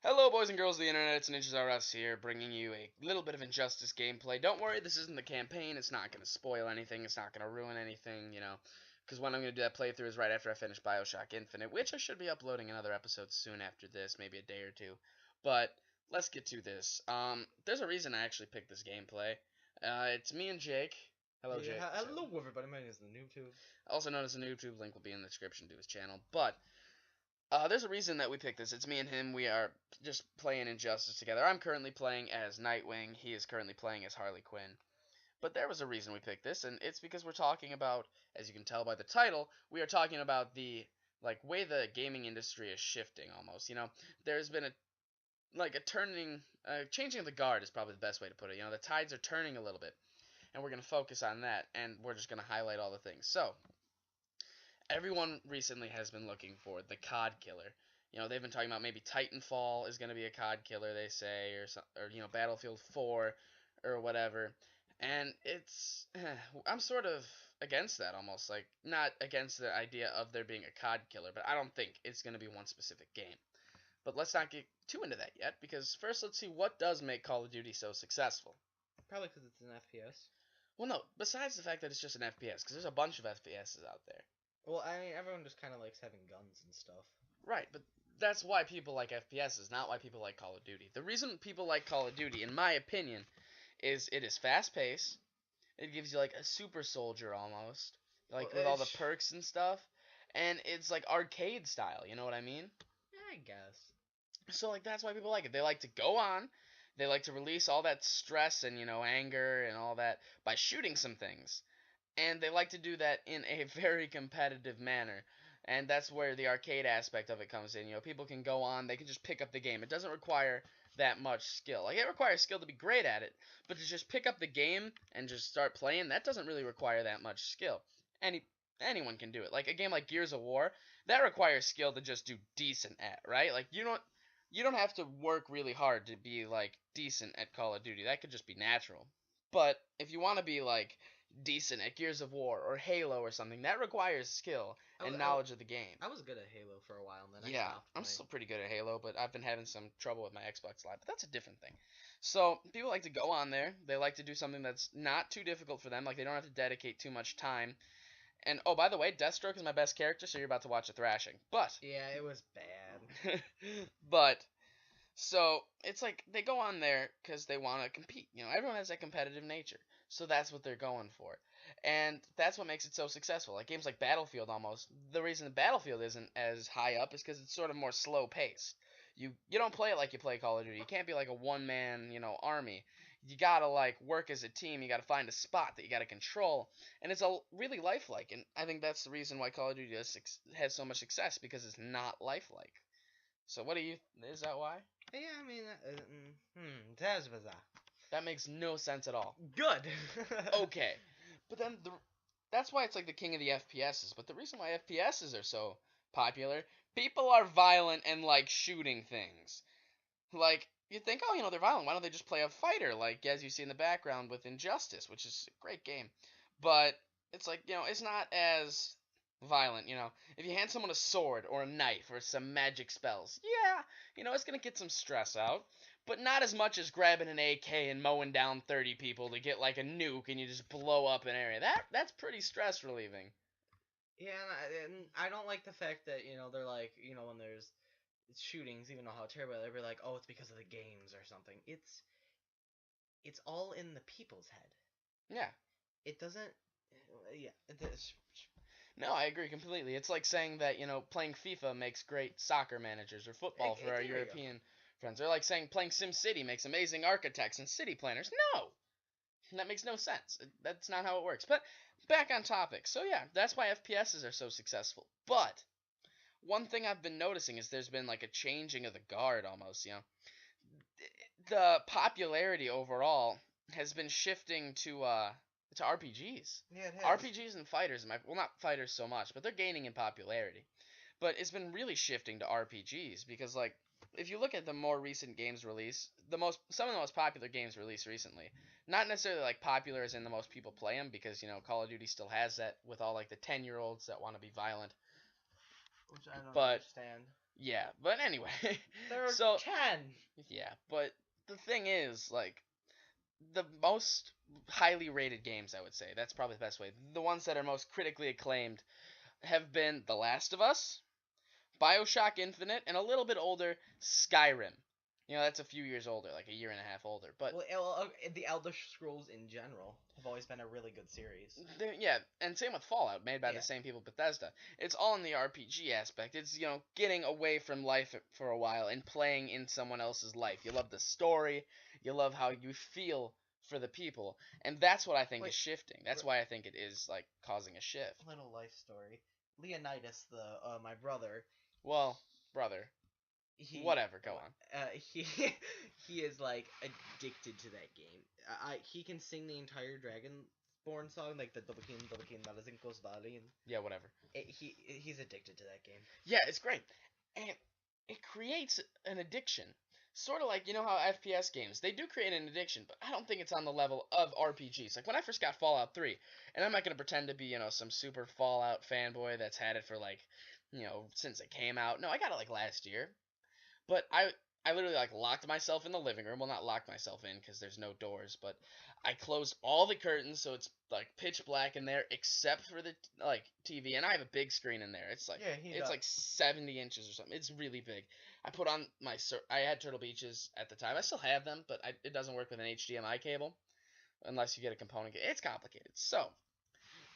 Hello, boys and girls of the internet. It's Ninjas R Us here, bringing you a little bit of Injustice gameplay. Don't worry, this isn't the campaign. It's not going to spoil anything. It's not going to ruin anything, because when I'm going to do that playthrough is right after I finish Bioshock Infinite, which I should be uploading another episode soon after this, maybe a day or two. But let's get to this. There's a reason I actually picked this gameplay. It's me and Jake. Hello, Jake. Hello, everybody. My name is the NoobTube. Also known as the YouTube. Link will be in the description to his channel. But there's a reason that we picked this. It's me and him. We are just playing Injustice together. I'm currently playing as Nightwing. He is currently playing as Harley Quinn. But there was a reason we picked this, and it's because we're talking about, as you can tell by the title, we are talking about the way the gaming industry is shifting almost. There's been a turning, changing of the guard is probably the best way to put it. The tides are turning a little bit, and we're gonna focus on that, and we're just gonna highlight all the things. So everyone recently has been looking for the CoD killer. They've been talking about maybe Titanfall is going to be a CoD killer, they say, or Battlefield 4 or whatever. And I'm sort of against that almost, like not against the idea of there being a CoD killer, but I don't think it's going to be one specific game. But let's not get too into that yet, because first let's see what does make Call of Duty so successful. Probably because it's an FPS. Well, no, besides the fact that it's just an FPS, because there's a bunch of FPSs out there. Well, I mean, everyone just kind of likes having guns and stuff. Right, but that's why people like FPSs, not why people like Call of Duty. The reason people like Call of Duty, in my opinion, is it is fast paced. It gives you like a super soldier almost, with all the perks and stuff, and it's like arcade style. You know what I mean? I guess. So that's why people like it. They like to go on. They like to release all that stress and anger and all that by shooting some things. And they like to do that in a very competitive manner. And that's where the arcade aspect of it comes in. People can go on, they can just pick up the game. It doesn't require that much skill. Like, it requires skill to be great at it, but to just pick up the game and just start playing, that doesn't really require that much skill. Anyone can do it. Like a game like Gears of War, that requires skill to just do decent at, right? Like you don't have to work really hard to be like decent at Call of Duty. That could just be natural. But if you want to be like decent at Gears of War or Halo or something, that requires skill and knowledge of the game. I was good at Halo for a while, and then Yeah, I'm still pretty good at Halo, but I've been having some trouble with my Xbox Live. But that's a different thing. So people like to go on there. They like to do something that's not too difficult for them. Like they don't have to dedicate too much time. And oh, by the way, Deathstroke is my best character, so you're about to watch a thrashing. But yeah, it was bad. but so it's like they go on there because they want to compete. Everyone has that competitive nature, so that's what they're going for, and that's what makes it so successful. Like games like Battlefield, almost the reason the Battlefield isn't as high up is because it's sort of more slow paced. You don't play it like you play Call of Duty. You can't be like a one man army. You gotta like work as a team. You gotta find a spot that you gotta control, and it's a really lifelike. And I think that's the reason why Call of Duty has so much success because it's not lifelike. So what do you? Is that why? Yeah, I mean, that's bizarre. That makes no sense at all. Good. Okay, but then that's why it's like the king of the FPSs. But the reason why FPSs are so popular, people are violent and like shooting things. Like you think, oh, they're violent. Why don't they just play a fighter like as you see in the background with Injustice, which is a great game. But it's like it's not as violent. If you hand someone a sword or a knife or some magic spells, yeah, it's gonna get some stress out, but not as much as grabbing an AK and mowing down 30 people to get like a nuke and you just blow up an area. That's pretty stress relieving. Yeah, and I don't like the fact that they're like when there's shootings, even though how terrible they'll be like, oh, it's because of the games or something. It's all in the people's head. Yeah. It doesn't. Yeah. No, I agree completely. It's like saying that, playing FIFA makes great soccer managers or football for our European friends. They're like saying playing SimCity makes amazing architects and city planners. No! That makes no sense. That's not how it works. But back on topic. So yeah, that's why FPSs are so successful. But one thing I've been noticing is there's been like a changing of the guard almost, The popularity overall has been shifting to RPGs. Yeah, it has. RPGs and fighters, well, not fighters so much, but they're gaining in popularity. But it's been really shifting to RPGs because, like, if you look at the more recent games released, some of the most popular games released recently, not necessarily like popular as in the most people play them, because Call of Duty still has that with all like the 10-year-olds that want to be violent. Which I don't But understand. Yeah, but anyway, There are so 10. yeah, but the thing is, like, the most highly rated games, I would say, that's probably the best way. The ones that are most critically acclaimed have been The Last of Us, BioShock Infinite, and a little bit older, Skyrim. You know, that's a few years older, like a year and a half older. But The Elder Scrolls in general have always been a really good series. yeah, and same with Fallout, made by Yeah. the same people, Bethesda. It's all in the RPG aspect. It's, you know, getting away from life for a while and playing in someone else's life. You love the story, you love how you feel for the people, and that's what I think is Wait, shifting. That's why I think it is, like, causing a shift. little life story. Leonidas, my brother, Well, brother, he whatever, go on. he he is like addicted to that game. He can sing the entire Dragonborn song, like the Dobakin Malazinkos Valley, and Yeah, whatever. he's addicted to that game. Yeah, it's great. And it creates an addiction. Sort of like, you know how FPS games, they do create an addiction, but I don't think it's on the level of RPGs. Like when I first got Fallout 3, and I'm not going to pretend to be, you know, some super Fallout fanboy that's had it for like, you know, since it came out. No, I got it like last year. But I literally like locked myself in the living room. Well, not locked myself in because there's no doors, but I closed all the curtains so it's like pitch black in there except for the like TV, and I have a big screen in there. It's like Yeah, he does. like 70 inches or something. It's really big. I put on my I had Turtle Beaches at the time. I still have them, but it doesn't work with an HDMI cable unless you get a component. It's complicated. So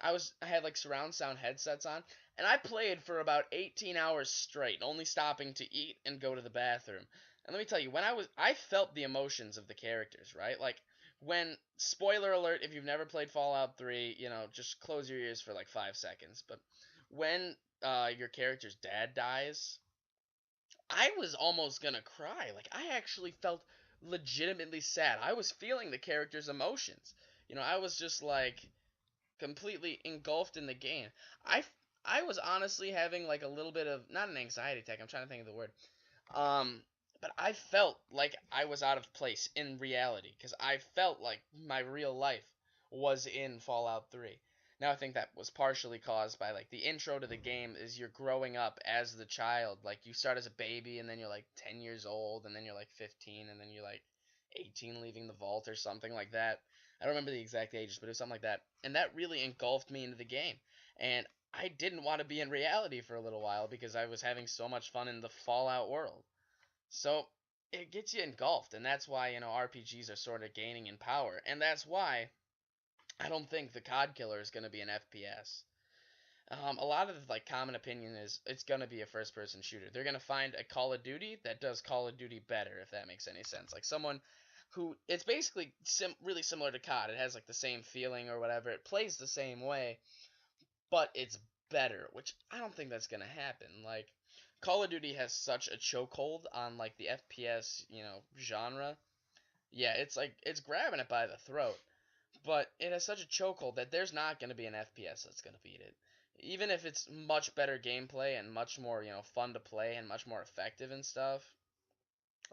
I had like surround sound headsets on, and I played for about 18 hours straight, only stopping to eat and go to the bathroom. And let me tell you, I felt the emotions of the characters, right? Like when, spoiler alert, if you've never played Fallout 3, you know, just close your ears for like 5 seconds. But when your character's dad dies, I was almost gonna cry. Like I actually felt legitimately sad. I was feeling the character's emotions. You know, I was just like completely engulfed in the game. I I was honestly having like a little bit of, not an anxiety attack. I'm trying to think of the word. Um, but I felt like I was out of place in reality because I felt like my real life was in Fallout 3. Now I think that was partially caused by like the intro to the game is you're growing up as the child. Like you start as a baby and then you're like 10 years old and then you're like 15 and then you're like 18 leaving the vault or something like that. I don't remember the exact ages, but it was something like that. And that really engulfed me into the game. And I didn't want to be in reality for a little while because I was having so much fun in the Fallout world. So it gets you engulfed, and that's why, you know, RPGs are sort of gaining in power. And that's why I don't think the COD killer is going to be an FPS. A lot of the like common opinion is it's going to be a first person shooter. They're going to find a Call of Duty that does Call of Duty better, if that makes any sense. Like someone who, it's basically really similar to COD. It has like the same feeling or whatever. It plays the same way, but it's better, which I don't think that's going to happen. Like Call of Duty has such a chokehold on like the FPS, you know, genre. Yeah, it's like it's grabbing it by the throat. But it has such a chokehold that there's not going to be an FPS that's going to beat it. Even if it's much better gameplay and much more, you know, fun to play and much more effective and stuff,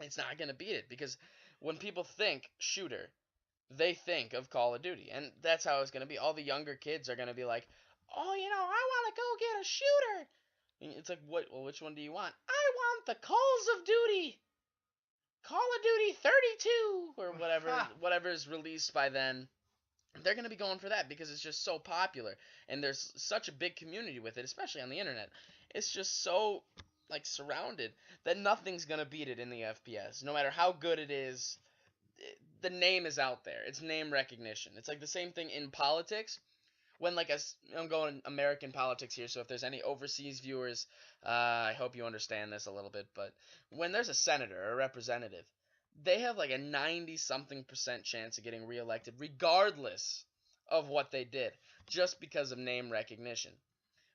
it's not going to beat it because when people think shooter, they think of Call of Duty. And that's how it's going to be. All the younger kids are going to be like, "Oh, you know, I want to go get a shooter." And it's like, "What? Well, which one do you want?" "I want the Calls of Duty. Call of Duty 32 or whatever is released by then." They're going to be going for that because it's just so popular and there's such a big community with it, especially on the internet. It's just so like surrounded that nothing's going to beat it in the FPS. No matter how good it is, the name is out there. It's name recognition. It's like the same thing in politics. When like I'm going American politics here, so if there's any overseas viewers, I hope you understand this a little bit. But when there's a senator or a representative, they have like a 90 something percent chance of getting reelected, regardless of what they did, just because of name recognition.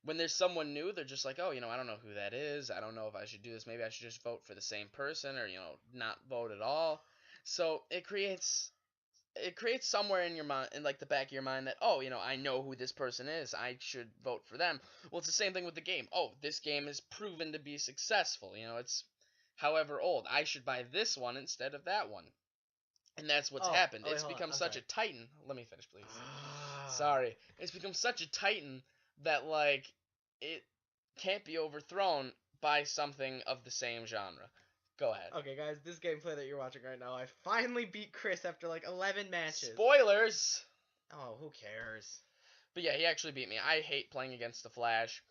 When there's someone new, they're just like, oh, you know, I don't know who that is. I don't know if I should do this. Maybe I should just vote for the same person, or you know, not vote at all. So it creates somewhere in your mind, in like the back of your mind, that, oh, you know, I know who this person is, I should vote for them. Well, it's the same thing with the game. Oh, this game is proven to be successful, you know, it's however old, I should buy this one instead of that one. And that's what's happened. Wait, It's hold on. become I'm such sorry. a titan. Let me finish, please. Sorry. It's become such a titan that like it can't be overthrown by something of the same genre. Go ahead. Okay, guys, this gameplay that you're watching right now, I finally beat Chris after like 11 matches. Spoilers! Oh, who cares? But yeah, he actually beat me. I hate playing against the Flash.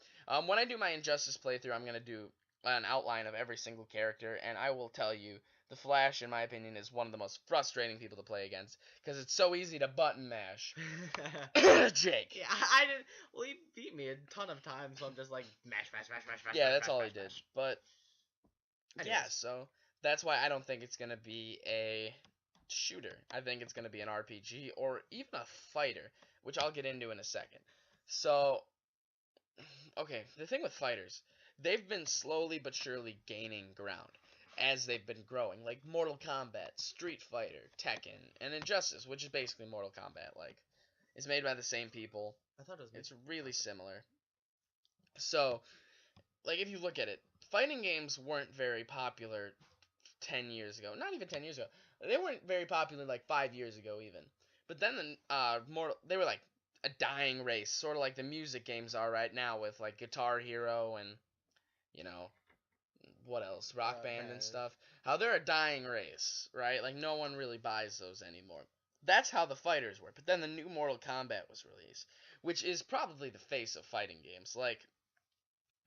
When I do my Injustice playthrough, I'm going to do an outline of every single character, and I will tell you, the Flash, in my opinion, is one of the most frustrating people to play against, because it's so easy to button mash. Jake. Yeah, I didn't. Well, he beat me a ton of times, so I'm just like mash. Yeah, mash, that's mash, all he mash, did. mash. But Anyways. yeah, so that's why I don't think it's going to be a shooter. I think it's going to be an RPG or even a fighter, which I'll get into in a second. So, okay, the thing with fighters, they've been slowly but surely gaining ground as they've been growing. Like Mortal Kombat, Street Fighter, Tekken, and Injustice, which is basically Mortal Kombat. Like, it's made by the same people. I thought it was. It's really similar. So, like, if you look at it, fighting games weren't very popular 10 years ago. Not even 10 years ago. They weren't very popular like 5 years ago even. But then they were like a dying race, sort of like the music games are right now with like Guitar Hero and you know, what else? Rock Band and stuff. How they're a dying race, right? Like no one really buys those anymore. That's how the fighters were. But then the new Mortal Kombat was released, which is probably the face of fighting games. Like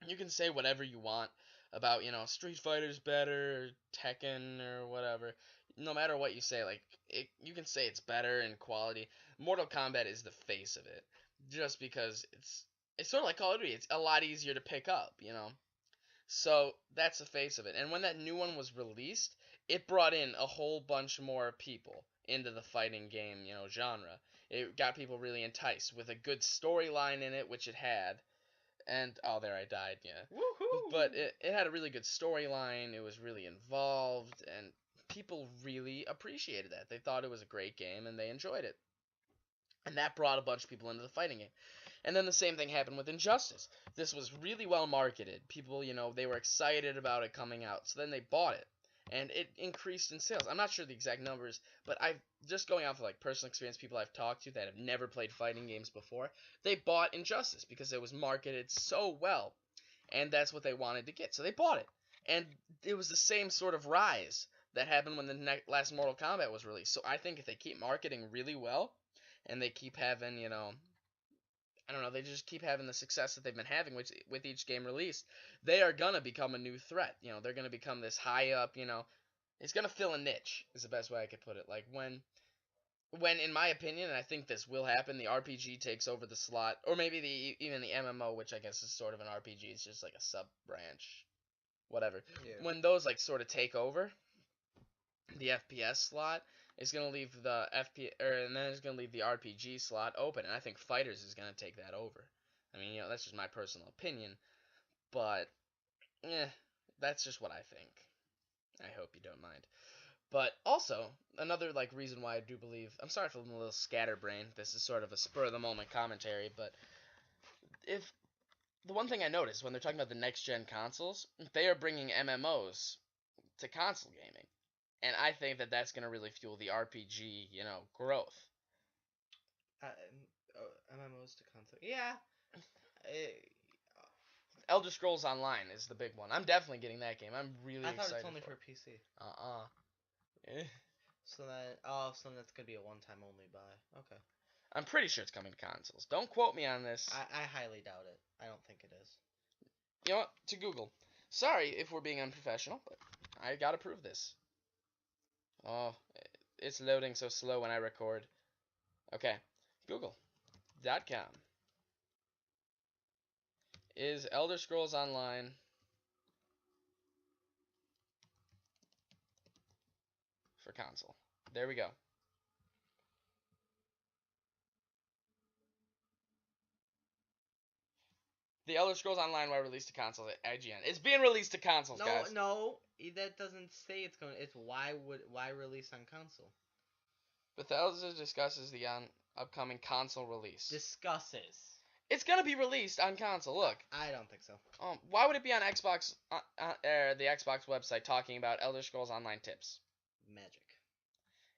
you can say whatever you want about, Street Fighter's better, Tekken or whatever. No matter what you say, like you can say it's better in quality. Mortal Kombat is the face of it, just because it's sort of like Call of Duty. It's a lot easier to pick up. So that's the face of it. And when that new one was released, it brought in a whole bunch more people into the fighting game, genre. It got people really enticed with a good storyline in it, which it had. And oh, there I died. Yeah. Woohoo! But it had a really good storyline. It was really involved, and people really appreciated that. They thought it was a great game, and they enjoyed it. And that brought a bunch of people into the fighting game. And then the same thing happened with Injustice. This was really well marketed. People, they were excited about it coming out. So then they bought it. And it increased in sales. I'm not sure the exact numbers, but I've just going off of like personal experience, people I've talked to that have never played fighting games before, they bought Injustice because it was marketed so well. And that's what they wanted to get. So they bought it. And it was the same sort of rise that happened when the last Mortal Kombat was released. So I think if they keep marketing really well, and they keep having, I don't know, they just keep having the success that they've been having with each game released, they are going to become a new threat. They're going to become this high up, it's going to fill a niche, is the best way I could put it. Like when in my opinion, and I think this will happen, the RPG takes over the slot, or maybe even the MMO, which I guess is sort of an RPG, it's just like a sub branch, whatever. Yeah. When those like sort of take over the FPS slot, it's gonna leave the and then it's gonna leave the RPG slot open, and I think Fighters is gonna take that over. I mean, that's just my personal opinion, but that's just what I think. I hope you don't mind. But also, another like reason why I do believe, I'm sorry if I'm a little scatterbrained. This is sort of a spur of the moment commentary, but if the one thing I noticed when they're talking about the next gen consoles, they are bringing MMOs to console gaming. And I think that that's going to really fuel the RPG, growth. MMOs to console. Yeah. Elder Scrolls Online is the big one. I'm definitely getting that game. I'm really excited. I thought it's only for PC. So that's gonna be a one-time only buy. Okay. I'm pretty sure it's coming to consoles. Don't quote me on this. I highly doubt it. I don't think it is. You know what? To Google. Sorry if we're being unprofessional, but I gotta prove this. Oh, it's loading so slow when I record. Okay. Google.com. Is Elder Scrolls Online for console? There we go. The Elder Scrolls Online were released to consoles at IGN. It's being released to consoles, guys. No, that doesn't say it's going. It's why release on console? Bethesda discusses the upcoming console release. Discusses. It's gonna be released on console. Look. I don't think so. Why would it be on Xbox? The Xbox website talking about Elder Scrolls Online tips. Magic.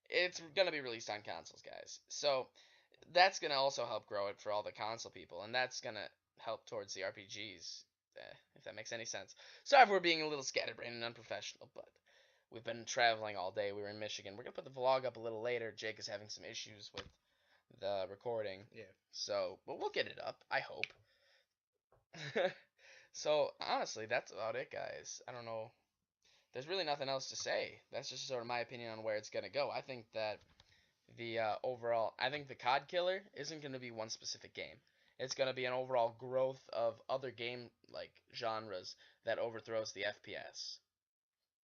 It's gonna be released on consoles, guys. So that's gonna also help grow it for all the console people, and that's gonna help towards the RPGs if that makes any sense. Sorry if we're being a little scatterbrained and unprofessional, but we've been traveling all day. We were in Michigan. We're gonna put the vlog up a little later. Jake is having some issues with the recording, Yeah. so but we'll get it up. I hope. So honestly, that's about it, guys. I don't know. There's really nothing else to say. That's just sort of my opinion on where it's gonna go. I think that the overall, I think the COD killer isn't gonna be one specific game. It's gonna be an overall growth of other game like genres that overthrows the FPS.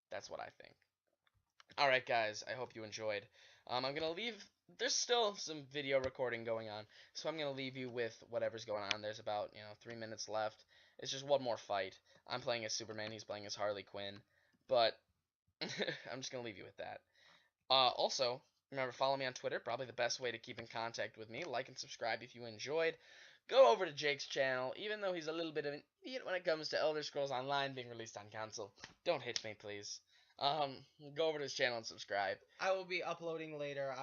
That's what I think. All right, guys. I hope you enjoyed. I'm gonna leave. There's still some video recording going on, so I'm gonna leave you with whatever's going on. There's about 3 minutes left. It's just one more fight. I'm playing as Superman. He's playing as Harley Quinn, but I'm just gonna leave you with that. Also, remember follow me on Twitter. Probably the best way to keep in contact with me. Like and subscribe if you enjoyed. Go over to Jake's channel, even though he's a little bit of an idiot when it comes to Elder Scrolls Online being released on console. Don't hit me, please. Um, Go over to his channel and subscribe. I will be uploading later.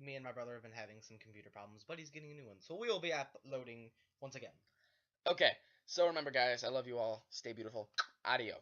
Me and my brother have been having some computer problems, but he's getting a new one, so we will be uploading once again. Okay, so remember, guys, I love you all. Stay beautiful. Adios.